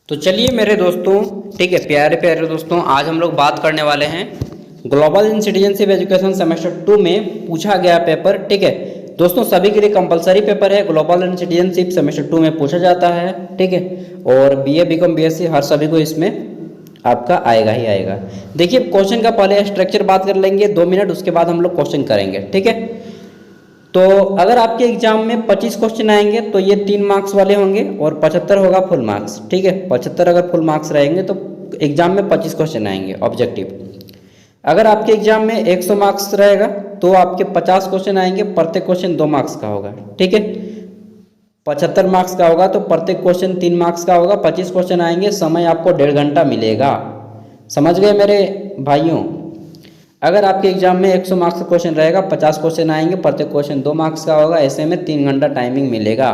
तो चलिए मेरे दोस्तों, ठीक है, प्यारे प्यारे दोस्तों, आज हम लोग बात करने वाले हैं ग्लोबल इन सिटीजनशिप एजुकेशन सेमेस्टर 2 में पूछा गया पेपर। ठीक है दोस्तों, सभी के लिए कंपलसरी पेपर है। ग्लोबल इन सिटीजनशिप सेमेस्टर 2 में पूछा जाता है। ठीक है, और बीए बीकॉम बीएससी हर सभी को इसमें आपका आएगा ही आएगा। देखिए क्वेश्चन का पहले स्ट्रक्चर बात कर लेंगे 2 मिनट, उसके बाद हम लोग क्वेश्चन करेंगे। ठीक है, तो अगर आपके एग्जाम में 25 क्वेश्चन आएंगे तो ये 3 मार्क्स वाले होंगे और 75 होगा फुल मार्क्स। ठीक है, 75 अगर फुल मार्क्स रहेंगे तो एग्जाम में 25 क्वेश्चन आएंगे ऑब्जेक्टिव। अगर आपके एग्जाम में 100 मार्क्स रहेगा तो आपके 50 क्वेश्चन आएंगे, प्रत्येक क्वेश्चन 2 मार्क्स का होगा। ठीक है, 75 मार्क्स का होगा तो प्रत्येक क्वेश्चन 3 मार्क्स का होगा। 25 क्वेश्चन आएंगे, समय आपको 1.5 घंटा मिलेगा। समझ गए मेरे भाइयों? अगर आपके एग्जाम में 100 मार्क्स का क्वेश्चन रहेगा, 50 क्वेश्चन आएंगे, प्रत्येक क्वेश्चन 2 मार्क्स का होगा, ऐसे में 3 घंटा टाइमिंग मिलेगा।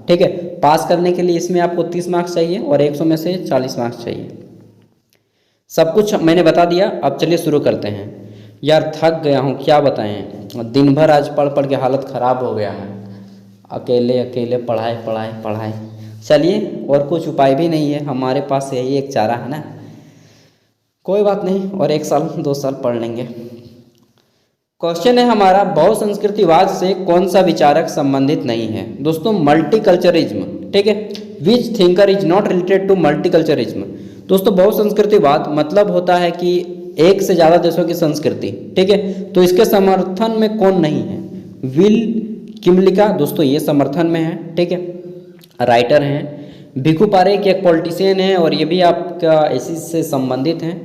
ठीक है, पास करने के लिए इसमें आपको 30 मार्क्स चाहिए और 100 में से 40 मार्क्स चाहिए। सब कुछ मैंने बता दिया, अब चलिए शुरू करते हैं। यार थक गया हूँ, क्या बताएं, दिन भर आज पढ़ पढ़ के हालत ख़राब हो गया है। अकेले अकेले पढ़ाई पढ़ाई पढ़ाई। चलिए, और कुछ उपाय भी नहीं है हमारे पास, यही एक चारा है ना। कोई बात नहीं, और 1 साल 2 साल पढ़ लेंगे। क्वेश्चन है हमारा, बहुसंस्कृतिवाद से कौन सा विचारक संबंधित नहीं है? दोस्तों मल्टीकल्चरिज्म। ठीक है, which thinker is not related to multiculturalism? दोस्तों बहुसंस्कृतिवाद मतलब होता है कि एक से ज़्यादा देशों की संस्कृति। ठीक है, तो इसके समर्थन में कौन नहीं है? विल किमलिका, दोस्तों ये समर्थन में है। ठीक है, राइटर हैं। भिखू पारेख एक पॉलिटिशियन है और ये भी आपका इसी से संबंधित हैं।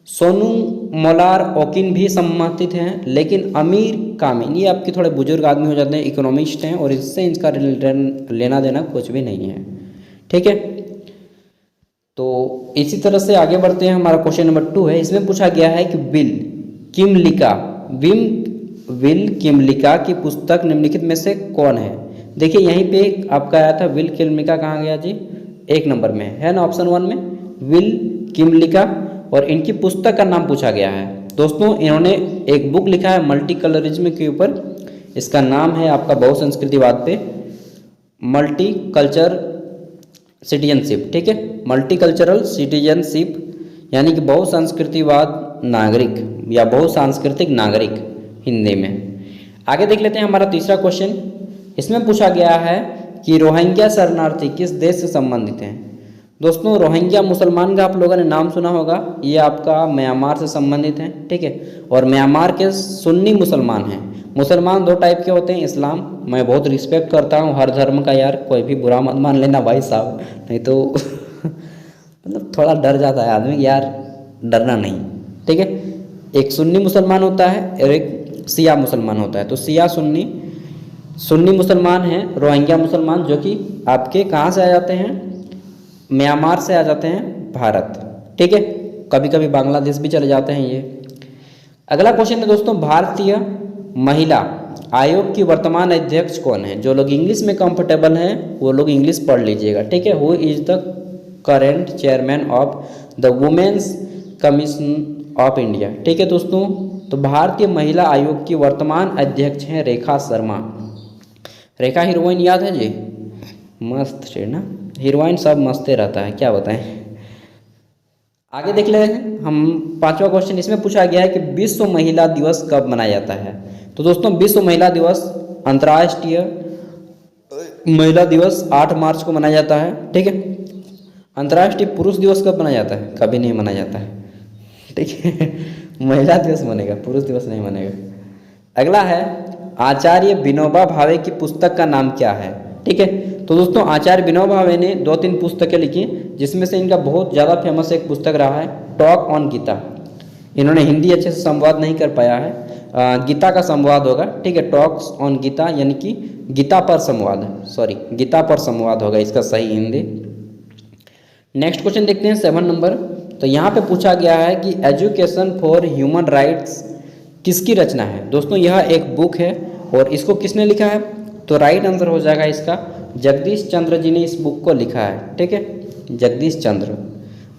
सोनू मोलार ओकिन भी संबंधित हैं, लेकिन अमीर कामिन ये आपके थोड़े बुजुर्ग आदमी हो जाते हैं, इकोनॉमिस्ट हैं और इससे इनका लेना देना कुछ भी नहीं है। ठीक है, तो इसी तरह से आगे बढ़ते हैं। हमारा क्वेश्चन नंबर 2 है, इसमें पूछा गया है कि विल किमलिका की पुस्तक निम्नलिखित में से कौन है? देखिए यहीं पे आपका आया था विल किमलिका, कहाँ गया जी? 1 नंबर में है ना, ऑप्शन 1 में विल किमलिका, और इनकी पुस्तक का नाम पूछा गया है। दोस्तों इन्होंने एक बुक लिखा है मल्टीकलरिज्म के ऊपर, इसका नाम है आपका बहुसंस्कृतिवाद पे मल्टीकल्चर सिटीजनशिप। ठीक है, मल्टीकल्चरल सिटीजनशिप यानी कि बहुसंस्कृतिवाद नागरिक या बहुसांस्कृतिक नागरिक हिंदी में। आगे देख लेते हैं हमारा तीसरा क्वेश्चन। इसमें पूछा गया है कि रोहिंग्या शरणार्थी किस देश से संबंधित हैं? दोस्तों रोहिंग्या मुसलमान का आप लोगों ने नाम सुना होगा, ये आपका म्यांमार से संबंधित हैं। ठीक है, और म्यांमार के सुन्नी मुसलमान हैं। मुसलमान 2 टाइप के होते हैं। इस्लाम मैं बहुत रिस्पेक्ट करता हूँ हर धर्म का, यार कोई भी बुरा मत मान लेना भाई साहब, नहीं तो मतलब थोड़ा डर जाता है आदमी, यार डरना नहीं। ठीक है, एक सुन्नी मुसलमान होता है और एक शिया मुसलमान होता है। तो शिया सुन्नी मुसलमान हैं रोहिंग्या मुसलमान, जो कि आपके कहाँ से आ जाते हैं? म्यांमार से आ जाते हैं भारत। ठीक है, कभी कभी बांग्लादेश भी चले जाते हैं ये। अगला क्वेश्चन है दोस्तों, भारतीय महिला आयोग की वर्तमान अध्यक्ष कौन है? जो लोग इंग्लिश में कंफर्टेबल हैं वो लोग इंग्लिश पढ़ लीजिएगा। ठीक है, who is the current chairman of the women's commission of India? ठीक है दोस्तों, तो भारतीय महिला आयोग की वर्तमान अध्यक्ष हैं रेखा शर्मा। रेखा हीरोइन याद है जी? मस्त है ना, हीरोइन सब मस्ते रहता है, क्या बताएं। आगे देख लेते हैं हम 5वां क्वेश्चन। इसमें पूछा गया है कि विश्व महिला दिवस कब मनाया जाता है? तो दोस्तों विश्व महिला दिवस, अंतर्राष्ट्रीय महिला दिवस 8 मार्च को मनाया जाता है। ठीक है, अंतर्राष्ट्रीय पुरुष दिवस कब मनाया जाता है? कभी नहीं मनाया जाता है। ठीक है, महिला दिवस मनेगा, पुरुष दिवस नहीं मनेगा। अगला है, आचार्य विनोबा भावे की पुस्तक का नाम क्या है? ठीक है, तो दोस्तों आचार्य विनोबा भावे ने 2-3 पुस्तकें लिखी, जिसमें से इनका बहुत ज़्यादा फेमस एक पुस्तक रहा है टॉक ऑन गीता। इन्होंने हिंदी अच्छे से संवाद नहीं कर पाया है, गीता का संवाद होगा। ठीक है, टॉक्स ऑन गीता यानी कि गीता पर संवाद, सॉरी गीता पर संवाद होगा इसका सही हिंदी। नेक्स्ट क्वेश्चन देखते हैं 7 नंबर। तो यहाँ पे पूछा गया है कि एजुकेशन फॉर ह्यूमन राइट्स किसकी रचना है? दोस्तों यह एक बुक है और इसको किसने लिखा है? तो राइट आंसर हो जाएगा इसका जगदीश चंद्र जी ने इस बुक को लिखा है। ठीक है, जगदीश चंद्र।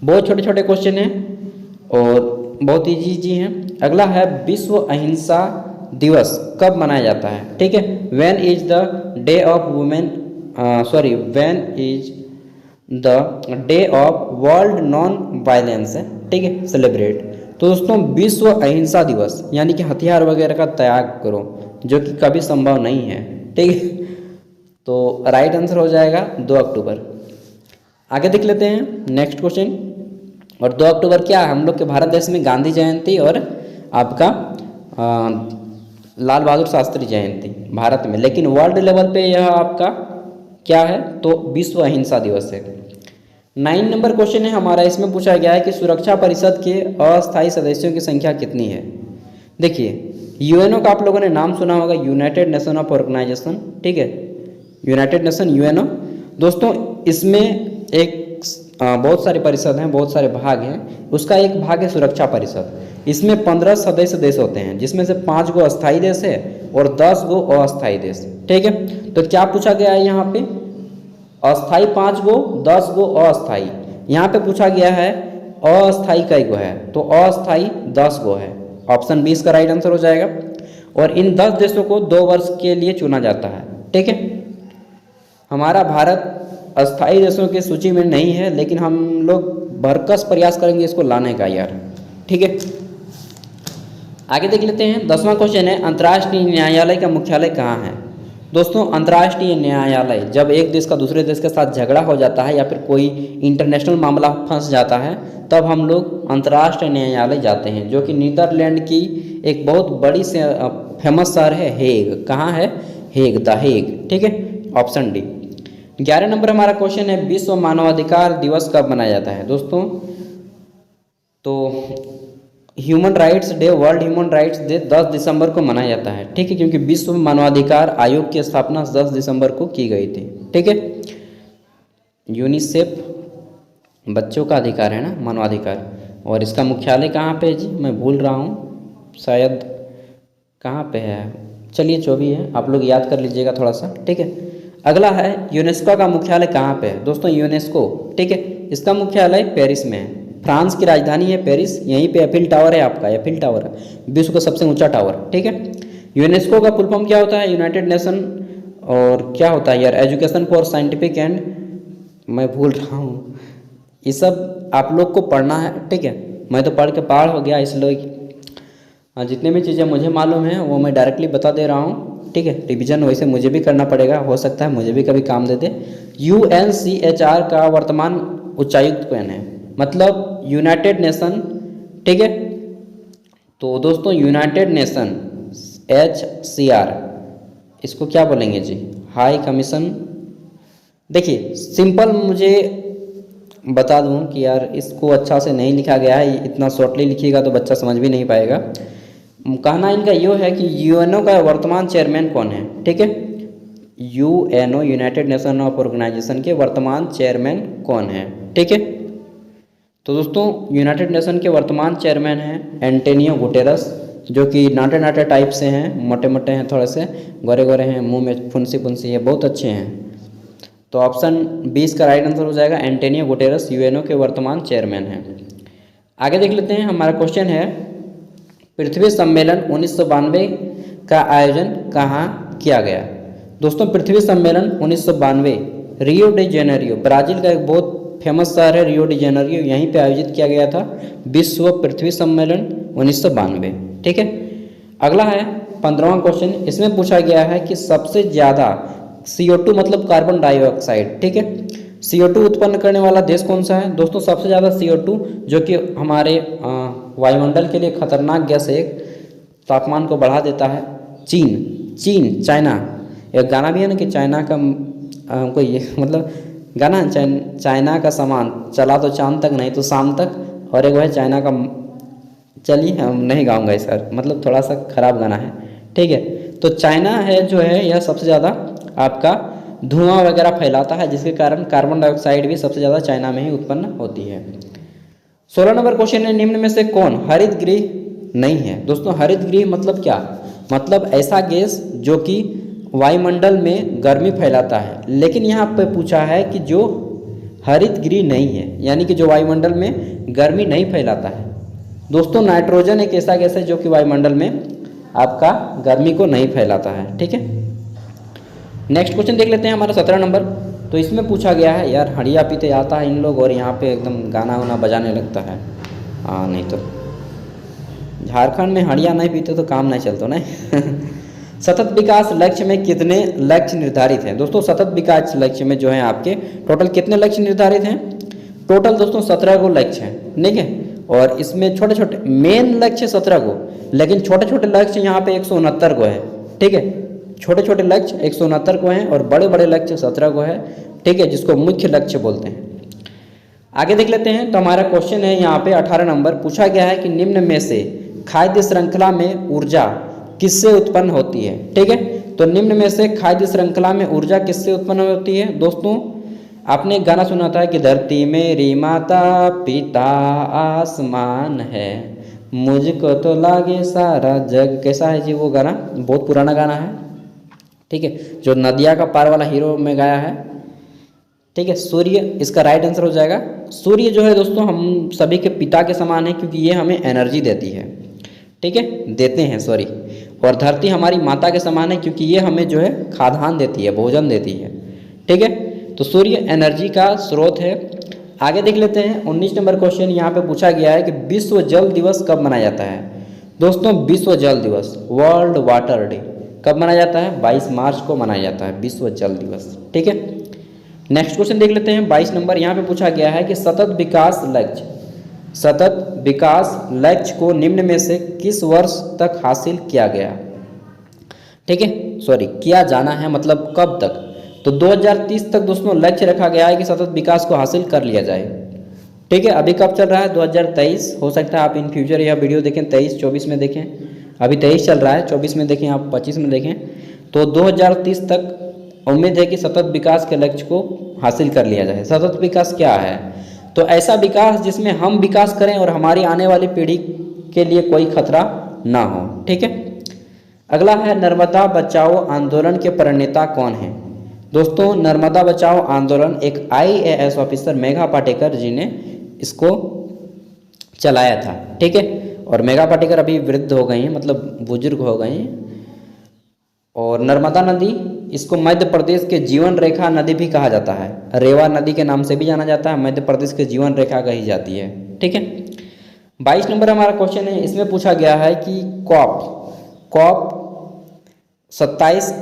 बहुत छोटे छोटे क्वेश्चन हैं और बहुत इजी हैं। अगला है, विश्व अहिंसा दिवस कब मनाया जाता है? ठीक है, when is the day of women, when is the day of world non violence है, ठीक है, सेलिब्रेट। तो दोस्तों विश्व अहिंसा दिवस यानी कि हथियार वगैरह का त्याग करो, जो कि कभी संभव नहीं है, ठीक है। तो राइट आंसर हो जाएगा 2 अक्टूबर। आगे देख लेते हैं नेक्स्ट क्वेश्चन। और 2 अक्टूबर क्या है, हम लोग के भारत देश में गांधी जयंती और आपका लाल बहादुर शास्त्री जयंती भारत में, लेकिन वर्ल्ड लेवल पे यह आपका क्या है, तो विश्व अहिंसा दिवस है। 9 नंबर क्वेश्चन है हमारा, इसमें पूछा गया है कि सुरक्षा परिषद के अस्थायी सदस्यों की संख्या कितनी है। देखिए यूएनओ का आप लोगों ने नाम सुना होगा, यूनाइटेड नेशन ऑफ ऑर्गेनाइजेशन, ठीक है, यूनाइटेड नेशन यूएनओ। दोस्तों इसमें एक बहुत सारे परिषद हैं, बहुत सारे भाग हैं, उसका एक भाग है सुरक्षा परिषद। इसमें 15 सदस्य देश होते हैं, जिसमें से 5 गो अस्थायी देश है और 10 गो अस्थायी देश, ठीक है। तो क्या पूछा गया है यहाँ पे, अस्थायी 5 गो, 10 गो अस्थायी। यहाँ पे पूछा गया है अस्थायी कई गो है, तो अस्थायी 10 गो है। ऑप्शन 20 का राइट आंसर हो जाएगा। और इन 10 देशों को 2 वर्ष के लिए चुना जाता है, ठीक है। हमारा भारत अस्थायी देशों की सूची में नहीं है, लेकिन हम लोग भरकस प्रयास करेंगे इसको लाने का यार, ठीक है। आगे देख लेते हैं 10वां क्वेश्चन है, अंतर्राष्ट्रीय न्यायालय का मुख्यालय कहाँ है। दोस्तों अंतर्राष्ट्रीय न्यायालय जब एक देश का दूसरे देश के साथ झगड़ा हो जाता है या फिर कोई इंटरनेशनल मामला फंस जाता है, तब हम लोग अंतर्राष्ट्रीय न्यायालय जाते हैं, जो कि नीदरलैंड की एक बहुत बड़ी से फेमस शहर है हेग। कहाँ है, हेग, द हेग, ठीक है, ऑप्शन डी। 11 नंबर हमारा क्वेश्चन है, विश्व मानवाधिकार दिवस कब मनाया जाता है। दोस्तों तो human rights day, world human rights day 10 दिसंबर को मनाया जाता है, ठीक है, क्योंकि विश्व मानवाधिकार आयोग की स्थापना 10 दिसंबर को की गई थी, ठीक है। यूनिसेफ बच्चों का अधिकार है ना, मानवाधिकार, और इसका मुख्यालय कहाँ पे है जी, मैं भूल रहा हूँ, शायद कहाँ पे है, चलिए जो भी है आप लोग याद कर लीजिएगा थोड़ा सा, ठीक है। अगला है यूनेस्को का मुख्यालय कहाँ पे है। दोस्तों यूनेस्को, ठीक है, इसका मुख्यालय पेरिस में है, फ्रांस की राजधानी है पेरिस। यहीं पे एफिल टावर है आपका, एफिल टावर विश्व का सबसे ऊंचा टावर, ठीक है। यूनेस्को का फुल फॉर्म क्या होता है, यूनाइटेड नेशन, और क्या होता है यार, एजुकेशन फॉर साइंटिफिक एंड, मैं भूल रहा हूँ, ये सब आप लोग को पढ़ना है, ठीक है। मैं तो पढ़ के पार हो गया, इसलिए जितने भी चीज़ें मुझे मालूम है वो मैं डायरेक्टली बता दे रहा हूँ, ठीक है। रिवीजन वैसे मुझे भी करना पड़ेगा, हो सकता है मुझे भी कभी काम दे दे। UNCHR का वर्तमान उच्चायुक्त कौन है, मतलब यूनाइटेड नेशन, ठीक है। तो दोस्तों यूनाइटेड नेशन HCR, इसको क्या बोलेंगे जी, हाई कमीशन। देखिए सिंपल मुझे बता दूं कि यार इसको अच्छा से नहीं लिखा गया है, इतना शॉर्टली लिखिएगा तो बच्चा समझ भी नहीं पाएगा। कहना इनका ये है कि यूएनओ का वर्तमान चेयरमैन कौन है, ठीक है। UNO, United Nation of Organization के वर्तमान चेयरमैन कौन है, ठीक है। तो दोस्तों यूनाइटेड नेशन के वर्तमान चेयरमैन हैं एंटोनियो गुटेरस, जो कि नाटे नाटे टाइप से हैं, मोटे मोटे हैं, थोड़े से गोरे गोरे हैं, मुंह में फुंसी फुंसी है, बहुत अच्छे हैं। तो ऑप्शन 20 का राइट आंसर हो जाएगा, एंटोनियो गुटेरस यूएनओ के वर्तमान चेयरमैन हैं। आगे देख लेते हैं, हमारा क्वेश्चन है, पृथ्वी सम्मेलन 1992 का आयोजन कहाँ किया गया। दोस्तों पृथ्वी सम्मेलन 1992 रियो डी जेनेरियो, ब्राज़ील का एक बहुत फेमस शहर है रियो डी जेनेरियो, यहीं पे आयोजित किया गया था विश्व पृथ्वी सम्मेलन 1992, ठीक है। अगला है 15वां क्वेश्चन, इसमें पूछा गया है कि सबसे ज़्यादा CO2 मतलब कार्बन डाइऑक्साइड, ठीक है, CO2 उत्पन्न करने वाला देश कौन सा है। दोस्तों सबसे ज़्यादा CO2 जो कि हमारे वायुमंडल के लिए खतरनाक गैस है, तापमान को बढ़ा देता है, चीन, चाइना। एक गाना भी है ना कि चाइना का हमको ये मतलब गाना, चाइना का सामान चला तो चांद तक नहीं तो शाम तक, और एक वो है चाइना का, चलिए हम नहीं गाऊंगा इस पर, मतलब थोड़ा सा खराब गाना है, ठीक है। तो चाइना है जो है यह सबसे ज़्यादा आपका धुआं वगैरह फैलाता है, जिसके कारण कार्बन डाइऑक्साइड भी सबसे ज़्यादा चाइना में ही उत्पन्न होती है। 16 नंबर क्वेश्चन है, निम्न में से कौन हरित गृह नहीं है। दोस्तों हरित गृह मतलब क्या, मतलब ऐसा गैस जो कि वायुमंडल में गर्मी फैलाता है, लेकिन यहाँ पे पूछा है कि जो हरित गृह नहीं है, यानी कि जो वायुमंडल में गर्मी नहीं फैलाता है। दोस्तों नाइट्रोजन एक ऐसा गैस है जो कि वायुमंडल में आपका गर्मी को नहीं फैलाता है, ठीक है। नेक्स्ट क्वेश्चन देख लेते हैं हमारा 17 नंबर, तो इसमें पूछा गया है यार हड़िया पीते आता है इन लोग और यहाँ पे एकदम गाना वाना बजाने लगता है। हाँ नहीं तो झारखंड में हड़िया नहीं पीते तो काम नहीं चलता ना। सतत विकास लक्ष्य में कितने लक्ष्य निर्धारित हैं? दोस्तों सतत विकास लक्ष्य में जो है आपके टोटल कितने लक्ष्य निर्धारित हैं? टोटल दोस्तों 17 को लक्ष्य हैं, ठीक है। और इसमें छोटे छोटे मेन लक्ष्य 17 को, लेकिन छोटे छोटे लक्ष्य यहाँ पे 169 को है, ठीक है। छोटे छोटे लक्ष्य 169 को हैं और बड़े बड़े लक्ष्य 17 को है, ठीक है, जिसको मुख्य लक्ष्य बोलते हैं। आगे देख लेते हैं। तो हमारा क्वेश्चन है यहाँ पे 18 नंबर पूछा गया है कि निम्न में से खाद्य श्रृंखला में ऊर्जा किससे उत्पन्न होती है? ठीक है, तो निम्न में से खाद्य श्रृंखला में ऊर्जा किससे उत्पन्न होती है? दोस्तों आपने एक गाना सुना था कि धरती मेरी माता पिता आसमान है, मुझको तो लागे सारा जग। कैसा है जी वो गाना? बहुत पुराना गाना है, ठीक है, जो नदिया का पार वाला हीरो में गाया है, ठीक है। सूर्य इसका राइट आंसर हो जाएगा। सूर्य जो है दोस्तों हम सभी के पिता के समान है, क्योंकि ये हमें एनर्जी देती है, ठीक है, देते हैं सॉरी। और धरती हमारी माता के समान है, क्योंकि ये हमें जो है खाद्यान्न देती है, भोजन देती है, ठीक है। तो सूर्य एनर्जी का स्रोत है। आगे देख लेते हैं 19 नंबर क्वेश्चन यहाँ पे पूछा गया है कि विश्व जल दिवस कब मनाया जाता है? दोस्तों विश्व जल दिवस, वर्ल्ड वाटर डे, कब मनाया जाता है? 22 मार्च को मनाया जाता है विश्व जल दिवस, ठीक है। नेक्स्ट क्वेश्चन देख लेते हैं 22 नंबर। यहाँ पे पूछा गया है कि सतत विकास लक्ष्य को निम्न में से किस वर्ष तक हासिल किया गया? ठीक है, सॉरी किया जाना है, मतलब कब तक? तो 2030 तक दोस्तों लक्ष्य रखा गया है कि सतत विकास को हासिल कर लिया जाए, ठीक है। अभी कब चल रहा है? 2023। हो सकता है आप इन फ्यूचर यह वीडियो देखें 23-24 में देखें, अभी 23 चल रहा है, 24 में देखें, आप 25 में देखें। तो 2030 तक उम्मीद है कि सतत विकास के लक्ष्य को हासिल कर लिया जाए। सतत विकास क्या है? तो ऐसा विकास जिसमें हम विकास करें और हमारी आने वाली पीढ़ी के लिए कोई खतरा ना हो, ठीक है। अगला है नर्मदा बचाओ आंदोलन के प्रणेता कौन है? दोस्तों नर्मदा बचाओ आंदोलन एक IAS ऑफिसर मेघा पाटेकर जी ने इसको चलाया था, ठीक है। और मेघा पाटेकर अभी वृद्ध हो गई हैं, मतलब बुजुर्ग हो गई हैं। और नर्मदा नदी इसको मध्य प्रदेश के जीवन रेखा नदी भी कहा जाता है, रेवा नदी के नाम से भी जाना जाता है, मध्य प्रदेश के जीवन रेखा कही जाती है, ठीक है। 22 नंबर हमारा क्वेश्चन है, इसमें पूछा गया है कि COP 27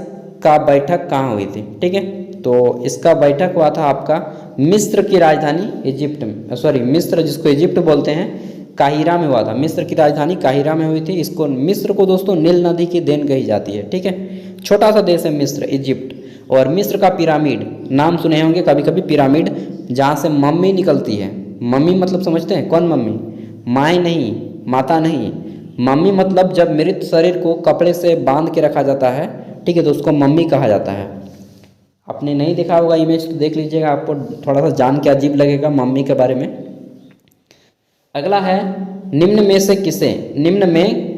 का बैठक कहाँ हुई थी? ठीक है, तो इसका बैठक हुआ था आपका मिस्र की राजधानी इजिप्ट में, सॉरी मिस्र जिसको इजिप्ट बोलते हैं, काहिरा में हुआ था। मिस्र की राजधानी काहिरा में हुई थी। इसको मिस्र को दोस्तों नील नदी की देन कही जाती है, ठीक है। छोटा सा देश है मिस्र, इजिप्ट। और मिस्र का पिरामिड नाम सुने होंगे कभी कभी, पिरामिड जहाँ से मम्मी निकलती है। मम्मी मतलब समझते हैं कौन मम्मी? माँ नहीं, माता नहीं, मम्मी मतलब जब मृत शरीर को कपड़े से बांध के रखा जाता है, ठीक है, तो उसको मम्मी कहा जाता है। आपने नहीं देखा होगा इमेज तो देख लीजिएगा, आपको थोड़ा सा जान के अजीब लगेगा मम्मी के बारे में। अगला है निम्न में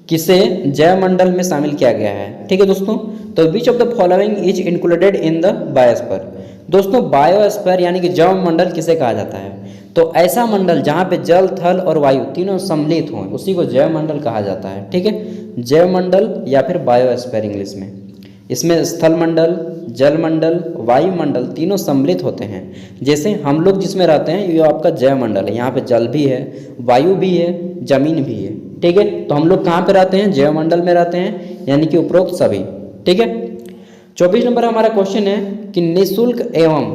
किसे जयमंडल में शामिल किया गया है? ठीक है दोस्तों, तो which of the following is included in the biosphere? दोस्तों बायोस्फीयर यानी कि जैवमंडल किसे कहा जाता है? तो ऐसा मंडल जहाँ पे जल, थल और वायु तीनों सम्मिलित हों उसी को जैवमंडल कहा जाता है, ठीक है। जैवमंडल या फिर बायोस्फीयर इंग्लिश में। इसमें स्थल मंडल, जल मंडल, वायुमंडल तीनों सम्मिलित होते हैं। जैसे हम लोग जिसमें रहते हैं ये आपका जैवमंडल है, यहाँ पे जल भी है, वायु भी है, जमीन भी है, ठीक है। तो हम लोग कहाँ पे रहते हैं? जैवमंडल में रहते हैं, यानी कि उपरोक्त सभी, ठीक है। 24 नंबर हमारा क्वेश्चन है कि निःशुल्क एवं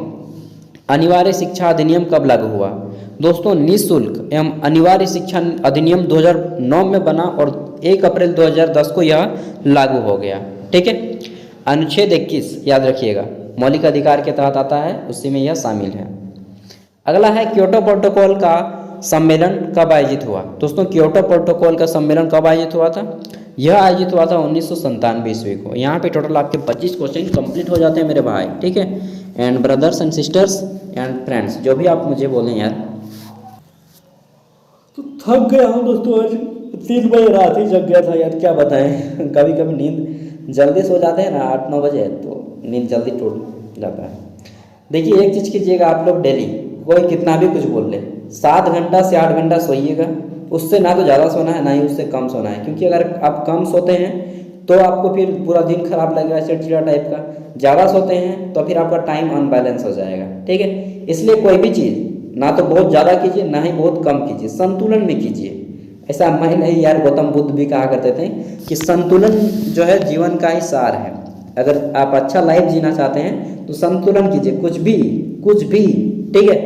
अनिवार्य शिक्षा अधिनियम कब लागू हुआ? दोस्तों निःशुल्क एवं अनिवार्य शिक्षा अधिनियम 2009 में बना और 1 अप्रैल 2010 को यह लागू हो गया, ठीक है। अनुच्छेद 21 याद रखिएगा, मौलिक अधिकार के तहत आता है, उसी में यह शामिल है। अगला है क्योटो प्रोटोकॉल का सम्मेलन कब आयोजित हुआ? दोस्तों क्योटो प्रोटोकॉल का सम्मेलन कब आयोजित हुआ था? यह आयोजित हुआ था 1997 ईस्वी को। यहाँ पे टोटल आपके 25 क्वेश्चन कंप्लीट हो जाते हैं मेरे भाई, ठीक है। And brothers and sisters and friends, जो भी आप मुझे बोलें यार। तो थक गया हूँ दोस्तों, आज 3 बजे रात ही जग गया था यार, क्या बताएं। कभी कभी नींद जल्दी सो जाते हैं ना 8-9 बजे, तो नींद जल्दी टूट जाता है। देखिए एक चीज़ कीजिएगा आप लोग, डेली कोई कितना भी कुछ बोल ले 7 घंटा से 8 घंटा सोइएगा। उससे ना तो ज़्यादा सोना है ना ही उससे कम सोना है, क्योंकि अगर आप कम सोते हैं तो आपको फिर पूरा दिन खराब लगेगा, चिड़चिड़ा टाइप का। ज़्यादा सोते हैं तो फिर आपका टाइम अनबैलेंस हो जाएगा, ठीक है। इसलिए कोई भी चीज़ ना तो बहुत ज़्यादा कीजिए, ना ही बहुत कम कीजिए, संतुलन में कीजिए। ऐसा मैं नहीं यार, गौतम बुद्ध भी कहा करते थे कि संतुलन जो है जीवन का ही सार है। अगर आप अच्छा लाइफ जीना चाहते हैं तो संतुलन कीजिए, कुछ भी, ठीक है।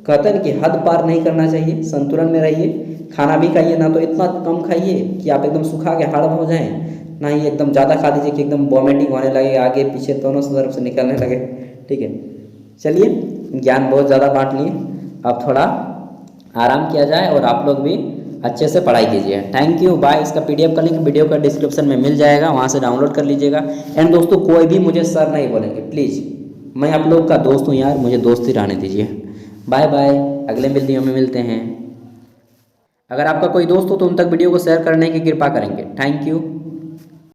कहते हैं कि हद पार नहीं करना चाहिए, संतुलन में रहिए। खाना भी खाइए ना तो इतना कम खाइए कि आप एकदम सुखा के हाड़ हो जाएं, ना ही एकदम ज़्यादा खा दीजिए कि एकदम वॉमिटिंग होने लगे, आगे पीछे दोनों तरफ से निकलने लगे, ठीक है। चलिए, ज्ञान बहुत ज़्यादा बांट लिए, अब थोड़ा आराम किया जाए और आप लोग भी अच्छे से पढ़ाई कीजिए। Thank you, bye. इसका PDF का लिंक वीडियो का डिस्क्रिप्शन में मिल जाएगा, वहाँ से डाउनलोड कर लीजिएगा। एंड दोस्तों, कोई भी मुझे सर नहीं बोलेंगे प्लीज़, मैं आप लोग का दोस्त हूँ यार, मुझे दोस्ती रहने दीजिए। बाय बाय, अगले वीडियो में मिलते हैं। अगर आपका कोई दोस्त हो तो उन तक वीडियो को शेयर करने की कृपा करेंगे। Thank you.